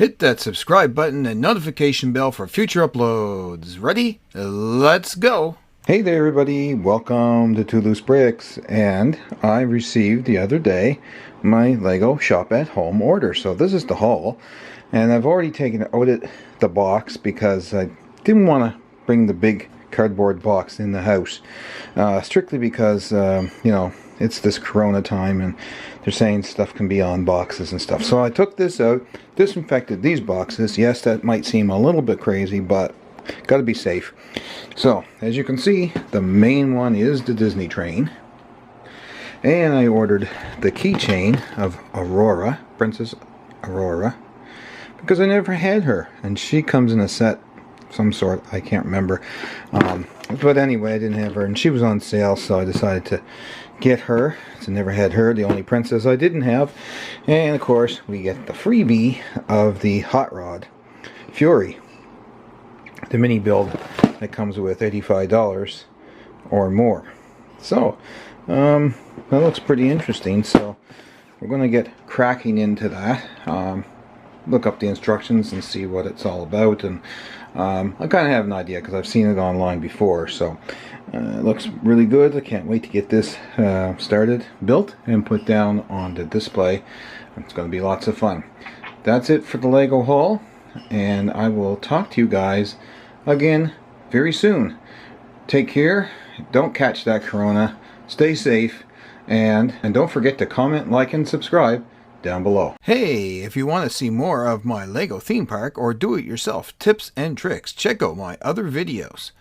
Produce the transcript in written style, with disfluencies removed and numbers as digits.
Hit that subscribe button and notification bell for future uploads. Ready? Let's go! Hey there everybody, welcome to Twoloosebricks, and I received the other day my Lego Shop at Home order. So this is the haul, and I've already taken out the box because I didn't want to bring the big cardboard box in the house, strictly because it's this Corona time and they're saying stuff can be on boxes and stuff. So I took this out, disinfected these boxes. Yes, that might seem a little bit crazy, but gotta be safe. So as you can see, the main one is the Disney train, and I ordered the keychain of Aurora, Princess Aurora, because I never had her, and she comes in a set some sort, I can't remember, but anyway, I didn't have her and she was on sale, so I decided to get her. So I never had her, the only princess I didn't have. And of course we get the freebie of the Hot Rod Fury, the mini build that comes with $85 or more. So that looks pretty interesting, so we're going to get cracking into that. Look up the instructions and see what it's all about, and I kind of have an idea because I've seen it online before. So it looks really good. I can't wait to get this started, built, and put down on the display. It's going to be lots of fun. That's it for the Lego haul, and I will talk to you guys again very soon. Take care, don't catch that Corona, stay safe, and don't forget to comment, like, and subscribe down below. Hey, if you want to see more of my Lego theme park or do-it-yourself tips and tricks, check out my other videos.